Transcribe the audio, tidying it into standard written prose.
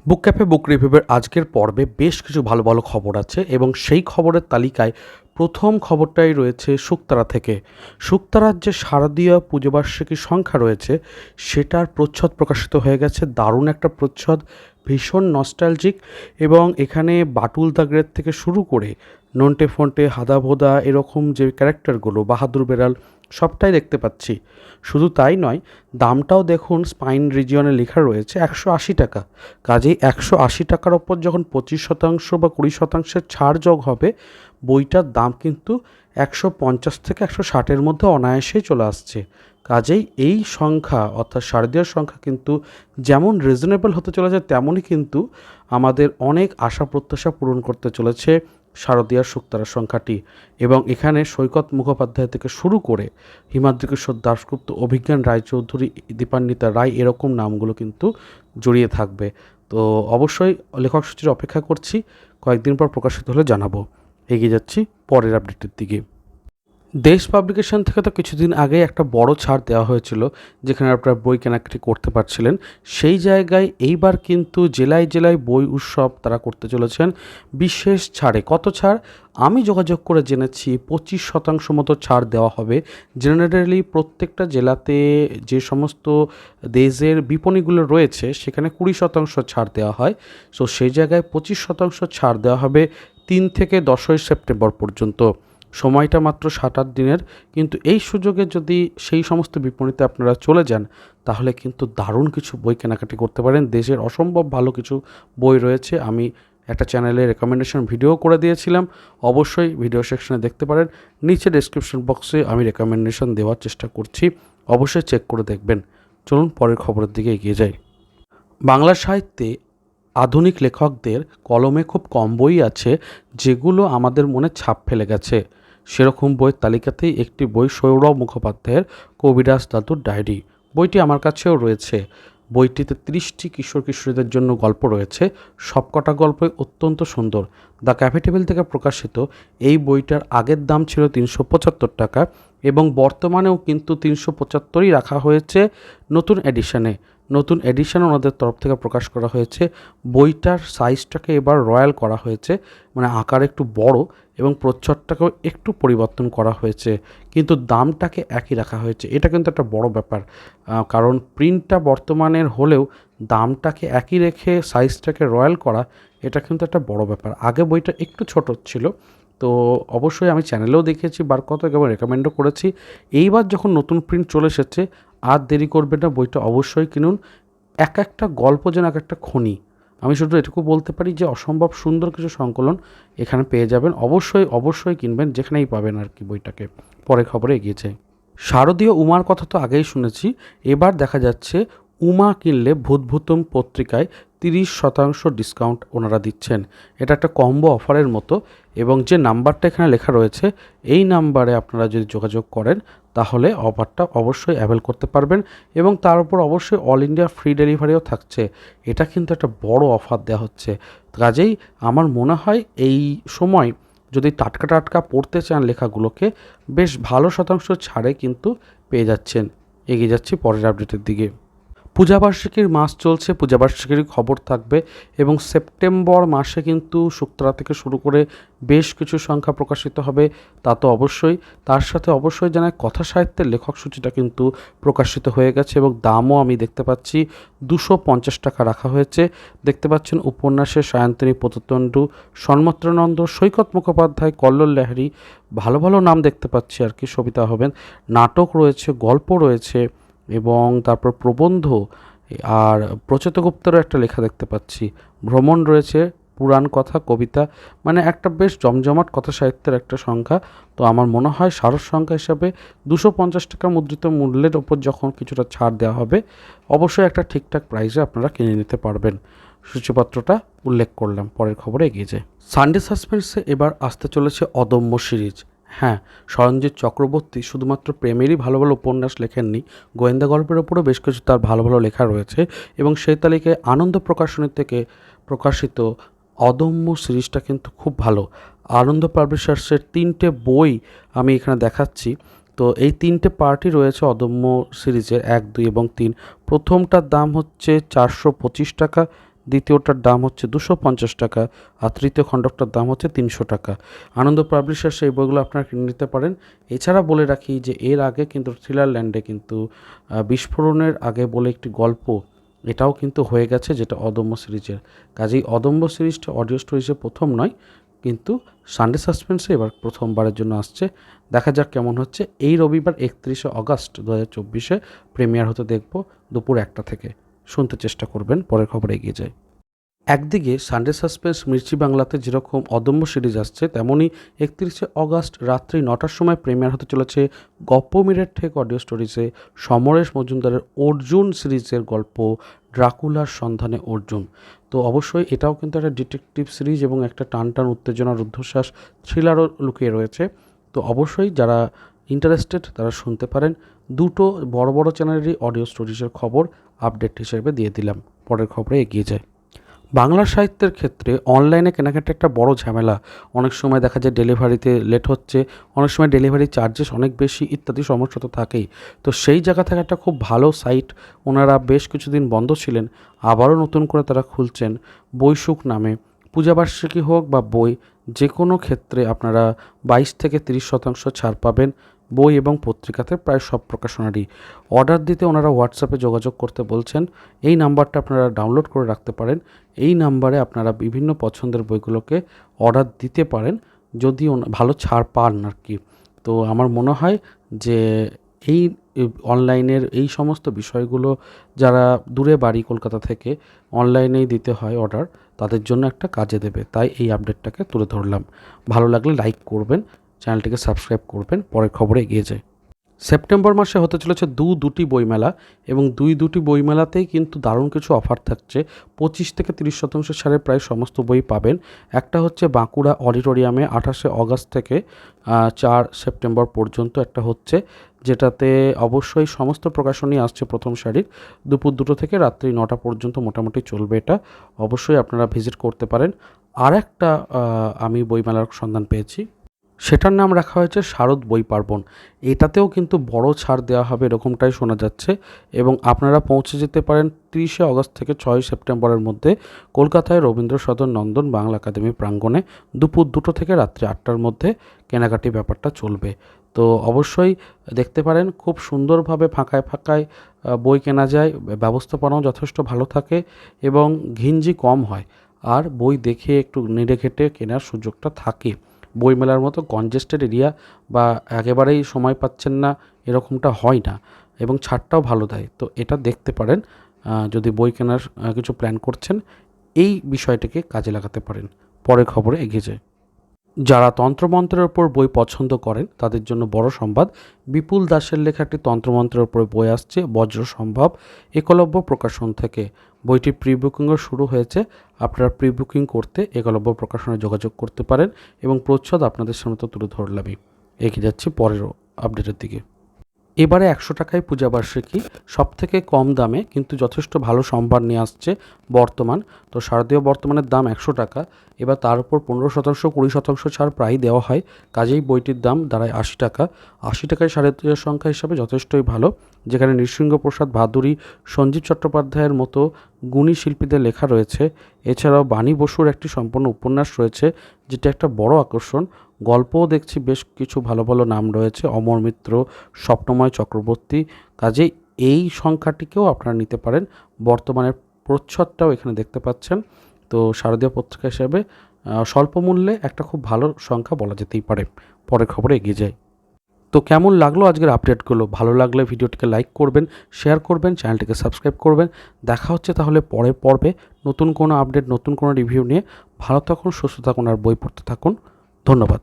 বুক cafe বুক রিভিউয়ের আজকের পর্বে বেশ কিছু ভালো ভালো খবর আছে এবং সেই খবরের তালিকায় প্রথম খবরটাই রয়েছে শুকতারা থেকে। শুকতারার যে শারদীয় পুজোবার্ষিকীর সংখ্যা রয়েছে সেটার প্রচ্ছদ প্রকাশিত হয়ে গেছে। দারুণ একটা প্রচ্ছদ, ভীষণ নস্টালজিক, এবং এখানে বাটুল দ্য গ্রেট থেকে শুরু করে নন্টে ফন্টে, হাদা ভোদা, এরকম যে ক্যারেক্টারগুলো, বাহাদুর বেড়াল, সবটাই দেখতে পাচ্ছি। শুধু তাই নয়, দামটাও দেখুন, স্পাইন রিজিয়নে লেখা রয়েছে 180 টাকা। কাজেই 180 টাকার ওপর যখন 25% বা 20% ছাড় যোগ হবে, বইটার দাম কিন্তু 150 থেকে 160-এর মধ্যে অনায়াসেই চলে আসছে। কাজেই এই সংখ্যা অর্থাৎ শারদীয় সংখ্যা কিন্তু যেমন রিজনেবল হতে চলেছে, তেমনই কিন্তু আমাদের অনেক আশা প্রত্যাশা পূরণ করতে চলেছে শারদীয়ার শুকতারা সংখ্যাটি। এবং এখানে সৈকত মুখোপাধ্যায় থেকে শুরু করে হিমাদ্রি কিশোর দাশগুপ্ত, অভিজ্ঞান রায়চৌধুরী, দীপান্বিতা রায়, এরকম নামগুলো কিন্তু জড়িয়ে থাকবে। তো অবশ্যই লেখক সূচির অপেক্ষা করছি, কয়েকদিন পর প্রকাশিত হলে জানাবো। এগিয়ে যাচ্ছি পরের আপডেটের দিকে। দেশ পাবলিকেশন থেকে তো কিছুদিন আগে একটা বড় ছাড় দেওয়া হয়েছিল, যেখানে আপনারা বই কেনাকাটি করতে পারছিলেন। সেই জায়গায় এইবার কিন্তু জেলায় জেলায় বই উৎসব তারা করতে চলেছেন বিশেষ ছাড়ে। কত ছাড়? আমি যোগাযোগ করে জেনেছি 25% মতো ছাড় দেওয়া হবে। জেনারেলি প্রত্যেকটা জেলাতে যে সমস্ত দেশের বিপণীগুলো রয়েছে সেখানে 20% ছাড় দেওয়া হয়। সো সেই জায়গায় 25% ছাড় দেওয়া হবে 3 থেকে 10ই সেপ্টেম্বর পর্যন্ত। সময়টা মাত্র 7-8 দিনের, কিন্তু এই সুযোগে যদি সেই সমস্ত বিপণীতে আপনারা চলে যান, তাহলে কিন্তু দারুণ কিছু বই কেনাকাটি করতে পারেন। দেশের অসম্ভব ভালো কিছু বই রয়েছে। আমি একটা চ্যানেলে রেকমেন্ডেশন ভিডিও করে দিয়েছিলাম, অবশ্যই ভিডিও সেকশনে দেখতে পারেন। নিচে ডেসক্রিপশন বক্সে আমি রেকমেন্ডেশন দেওয়ার চেষ্টা করছি, অবশ্যই চেক করে দেখবেন। চলুন পরের খবরের দিকে এগিয়ে যাই। বাংলা সাহিত্যে আধুনিক লেখকদের কলমে খুব কম বই আছে যেগুলো আমাদের মনে ছাপ ফেলে গেছে। সেরকম বইয়ের তালিকাতেই একটি বই সৌরভ মুখোপাধ্যায়ের কবিরাজ দাদুর ডায়েরি। বইটি আমার কাছেও রয়েছে। বইটিতে 30টি কিশোর কিশোরীদের জন্য গল্প রয়েছে। সবকটা গল্পই অত্যন্ত সুন্দর। দ্য ক্যাফে টেবিল থেকে প্রকাশিত এই বইটার আগের দাম ছিল 375 টাকা, এবং বর্তমানেও কিন্তু 375ই রাখা হয়েছে নতুন এডিশনে। নতুন এডিশন ওনাদের তরফ থেকে প্রকাশ করা হয়েছে। বইটার সাইজটাকে এবার রয়্যাল করা হয়েছে, মানে আকার একটু বড়, এবং প্রচ্ছদটাকেও একটু পরিবর্তন করা হয়েছে, কিন্তু দামটাকে একই রাখা হয়েছে। এটা কিন্তু একটা বড় ব্যাপার, কারণ প্রিন্টটা বর্তমানের হলেও দামটাকে একই রেখে সাইজটাকে রয়্যাল করা, এটা কিন্তু একটা বড় ব্যাপার। আগে বইটা একটু ছোট ছিল, তো অবশ্যই আমি চ্যানেলেও দেখিয়েছি বার কত, এবং রেকমেন্ডও করেছি। এইবার যখন নতুন প্রিন্ট চলে এসেছে, আর দেরি করবেন না, বইটা অবশ্যই কিনুন। এক একটা গল্প যেন এক একটা খনি। আমি শুধু এটুকু বলতে পারি যে অসম্ভব সুন্দর কিছু সংকলন এখানে পেয়ে যাবেন। অবশ্যই অবশ্যই কিনবেন, যেখানেই পাবেন আর কি বইটাকে। পরে খবরে এগিয়েছে। শারদীয় উমার কথা তো আগেই শুনেছি, এবার দেখা যাচ্ছে উমা কিনলে ভূতভূতম পত্রিকায় 30% ডিসকাউন্ট ওনারা দিচ্ছেন। এটা একটা কম্বো অফারের মতো, এবং যে নাম্বারটা এখানে লেখা রয়েছে এই নাম্বারে আপনারা যদি যোগাযোগ করেন তাহলে অফারটা অবশ্যই অ্যাভেল করতে পারবেন, এবং তার উপর অবশ্যই অল ইন্ডিয়া ফ্রি ডেলিভারিও থাকছে। এটা কিন্তু একটা বড় অফার দেওয়া হচ্ছে। কাজেই আমার মনে হয় এই সময় যদি টাটকা টাটকা পড়তে চান লেখাগুলোকে, বেশ ভালো শতাংশ ছাড়ে কিন্তু পেয়ে যাচ্ছেন। এগিয়ে যাচ্ছি পরের আপডেটের দিকে। পূজাবার্ষিকীর মাস চলছে, পূজাবার্ষিকীর খবর থাকবে, এবং সেপ্টেম্বর মাসে কিন্তু শুকতারা থেকে শুরু করে বেশ কিছু সংখ্যা প্রকাশিত হবে, তা তো অবশ্যই। তার সাথে অবশ্যই জানায় কথা সাহিত্যের লেখক সূচিটা কিন্তু প্রকাশিত হয়ে গেছে, এবং দামও আমি দেখতে পাচ্ছি 250 টাকা রাখা হয়েছে। দেখতে পাচ্ছেন উপন্যাসের সায়ন্তনী প্রততণ্ডু, সন্মত্রানন্দ, সৈকত মুখোপাধ্যায়, কল্লোল লাহিড়ী, ভালো ভালো নাম দেখতে পাচ্ছি আর কি। সবিতা হবেন, নাটক রয়েছে, গল্প রয়েছে, এবং তারপর প্রবন্ধ, আর প্রচেতগুপ্তেরও একটা লেখা দেখতে পাচ্ছি, ভ্রমণ রয়েছে, পুরাণ কথা, কবিতা, মানে একটা বেশ জমজমাট কথা সাহিত্যের একটা সংখ্যা। তো আমার মনে হয় সারস সংখ্যা হিসাবে 250 টাকা মুদ্রিত মূল্যের ওপর যখন কিছুটা ছাড় দেওয়া হবে, অবশ্যই একটা ঠিকঠাক প্রাইসে আপনারা কিনে নিতে পারবেন। সূচিপত্রটা উল্লেখ করলাম। পরের খবরে এগিয়ে যায়। সানডে সাসপেন্সে এবার আসতে চলেছে অদম্য সিরিজ। হ্যাঁ, সরঞ্জিৎ চক্রবর্তী শুধুমাত্র প্রেমেরই ভালো ভালো উপন্যাস লেখেননি, গোয়েন্দা গল্পের ওপরও বেশ কিছু তার ভালো ভালো লেখা রয়েছে, এবং সেই তালিকায় আনন্দ প্রকাশনী থেকে প্রকাশিত অদম্য সিরিজটা কিন্তু খুব ভালো। আনন্দ পাবলিশার্সের 3টে বই আমি এখানে দেখাচ্ছি। তো এই 3টে পার্টই রয়েছে অদম্য সিরিজের, 1, 2 এবং 3। প্রথমটার দাম হচ্ছে 425 টাকা, দ্বিতীয়টার দাম হচ্ছে 250 টাকা, আর তৃতীয় খণ্ডকটার দাম হচ্ছে 300 টাকা। আনন্দ পাবলিশার্সে এই বইগুলো আপনারা কিনে নিতে পারেন। এছাড়া বলে রাখি যে এর আগে কিন্তু থ্রিলারল্যান্ডে কিন্তু বিস্ফোরণের আগে বলে একটি গল্প এটাও কিন্তু হয়ে গেছে, যেটা অদম্য সিরিজের। কাজেই অদম্য সিরিজটা অডিও স্টোরিজে প্রথম নয়, কিন্তু সানডে সাসপেন্সে এবার প্রথমবারের জন্য আসছে। দেখা যাক কেমন হচ্ছে। এই রবিবার 31শে অগাস্ট 2024 প্রিমিয়ার হতে দেখব দুপুর 1টা থেকে। শুনতে চেষ্টা করবেন। পরের খবরে এগিয়ে যায়। একদিকে সানডে সাসপেন্স মির্চি বাংলাতে যেরকম অদম্য সিরিজ আসছে, তেমনই 31শে অগাস্ট রাত্রি 9টার সময় প্রিমিয়ার হতে চলেছে গপ্পমীরের ঠেক অডিও স্টোরিজে সমরেশ মজুমদারের অর্জুন সিরিজের গল্প ড্রাকুলার সন্ধানে অর্জুন। তো অবশ্যই এটাও কিন্তু একটা ডিটেকটিভ সিরিজ এবং একটা টান টান উত্তেজনা রুদ্ধশ্বাস থ্রিলারও লুকিয়ে রয়েছে। তো অবশ্যই যারা ইন্টারেস্টেড তারা শুনতে পারেন। দুটো বড় বড় চ্যানেলেরই অডিও স্টোরিজের খবর আপডেট হিসেবে দিয়ে দিলাম। পরের খবরে এগিয়ে যায়। বাংলা সাহিত্যের ক্ষেত্রে অনলাইনে কেনাকাটা একটা বড় ঝামেলা। অনেক সময় দেখা যায় ডেলিভারিতে লেট হচ্ছে, অনেক সময় ডেলিভারি চার্জেস অনেক বেশি, ইত্যাদি সমস্যা তো থাকেই। তো সেই জায়গা থেকে একটা খুব ভালো সাইট, ওনারা বেশ কিছুদিন বন্ধ ছিলেন, আবারও নতুন করে তারা খুলছেন। বইসুখ নামে পূজাবার্ষিকী হোক বা বই, যে কোনো ক্ষেত্রে আপনারা 22 থেকে 30% ছাড় পাবেন। বই এবং পত্রিকাতে প্রায় সব প্রকাশনারই। অর্ডার দিতে ওনারা হোয়াটসঅ্যাপে যোগাযোগ করতে বলছেন। এই নাম্বারটা আপনারা ডাউনলোড করে রাখতে পারেন। এই নাম্বারে আপনারা বিভিন্ন পছন্দের বইগুলোকে অর্ডার দিতে পারেন, যদি ভালো ছাড় পান আর কি। তো আমার মনে হয় যে এই অনলাইনের এই সমস্ত বিষয়গুলো যারা দূরে বাড়ি কলকাতা থেকে অনলাইনেই দিতে হয় অর্ডার, তাদের জন্য একটা কাজে দেবে। তাই এই আপডেটটাকে তুলে ধরলাম। ভালো লাগলে লাইক করবেন, চ্যানেলটিকে সাবস্ক্রাইব করবেন। পরের খবরে এগিয়ে যায়। সেপ্টেম্বর মাসে হতে চলেছে দুটি বইমেলা, এবং দুটি বইমেলাতেই কিন্তু দারুণ কিছু অফার থাকছে। 25 থেকে 30% ছাড়ে প্রায় সমস্ত বই পাবেন। একটা হচ্ছে বাঁকুড়া অডিটোরিয়ামে 28শে অগাস্ট থেকে 4 সেপ্টেম্বর পর্যন্ত একটা হচ্ছে, যেটাতে অবশ্যই সমস্ত প্রকাশনই আসছে প্রথম সারির। দুপুর 2টো থেকে রাত্রি 9টা পর্যন্ত মোটামুটি চলবে এটা। অবশ্যই আপনারা ভিজিট করতে পারেন। আর একটা আমি বইমেলার সন্ধান পেয়েছি, সেটার নাম রাখা হয়েছে শারদ বই পার্বণ। এটাতেও কিন্তু বড় ছাড় দেওয়া হবে এরকমটাই শোনা যাচ্ছে, এবং আপনারা পৌঁছে যেতে পারেন 30শে অগস্ট থেকে 6 সেপ্টেম্বরের মধ্যে কলকাতায় রবীন্দ্র সদন নন্দন বাংলা একাডেমি প্রাঙ্গণে দুপুর 2টো থেকে রাত্রি 8টার মধ্যে কেনাকাটি ব্যাপারটা চলবে। তো অবশ্যই দেখতে পারেন। খুব সুন্দরভাবে ফাঁকায় ফাঁকায় বই কেনা যায়, ব্যবস্থাপনাও যথেষ্ট ভালো থাকে এবং ঘিঞ্জি কম হয়, আর বই দেখে একটু নেড়ে ঘেটে কেনার সুযোগটা থাকে। বইমেলার মতো কনজেস্টেড এরিয়া বা একেবারেই সময় পাচ্ছেন না এরকমটা হয় না, এবং ছাড়টাও ভালো দেয়। তো এটা দেখতে পারেন, যদি বই কেনার কিছু প্ল্যান করছেন এই বিষয়টিকে কাজে লাগাতে পারেন। পরের খবরে এগিয়ে যায়। যারা তন্ত্রমন্ত্রের ওপর বই পছন্দ করেন তাদের জন্য বড় সংবাদ। বিপুল দাসের লেখা একটি তন্ত্রমন্ত্রের ওপর বই আসছে বজ্র সম্ভব, একলব্য প্রকাশন থেকে। বইটি প্রি বুকিংও শুরু হয়েছে। আপনারা প্রি বুকিং করতে একলব্য প্রকাশনে যোগাযোগ করতে পারেন, এবং প্রচ্ছদ আপনাদের সামনে তো তুলে ধরলামই। এগিয়ে যাচ্ছি পরের আপডেটের দিকে। এবারে 100 টাকায় পূজাবার্ষিকী, সব থেকে কম দামে কিন্তু যথেষ্ট ভালো সম্ভার নিয়ে আসছে বর্তমান। তো শারদীয় বর্তমানের দাম 100 টাকা, এবার তার উপর 15% 20% ছাড় প্রায়ই দেওয়া হয়। কাজেই বইটির দাম দাঁড়ায় 80 টাকা। 80 টাকায় শারদীয় সংখ্যা হিসাবে যথেষ্টই ভালো, যেখানে নৃসিংহপ্রসাদ ভাদুরী, সঞ্জীব চট্টোপাধ্যায়ের মতো গুণী শিল্পীদের লেখা রয়েছে। এছাড়াও বাণী বসুর একটি সম্পূর্ণ উপন্যাস রয়েছে, যেটা একটা বড় আকর্ষণ। গল্পও দেখছি বেশ কিছু ভালো ভালো নাম রয়েছে, অমর মিত্র, স্বপ্নময় চক্রবর্তী। কাজেই এই সংখ্যাটিকেও আপনারা নিতে পারেন। বর্তমানের প্রচ্ছদটাও এখানে দেখতে পাচ্ছেন। তো শারদীয় পত্রিকা হিসেবে স্বল্প মূল্যে একটা খুব ভালো সংখ্যা বলা যেতেই পারে। পরের খবরে এগিয়ে যায়। তো কেমন লাগলো আজকের আপডেটগুলো? ভালো লাগলে ভিডিওটিকে লাইক করবেন, শেয়ার করবেন, চ্যানেলটিকে সাবস্ক্রাইব করবেন। দেখা হচ্ছে তাহলে পরের পর্বে নতুন কোনো আপডেট, নতুন কোনো রিভিউ নিয়ে। ভালো থাকুন, সুস্থ থাকুন, আর বই পড়তে থাকুন। ধন্যবাদ।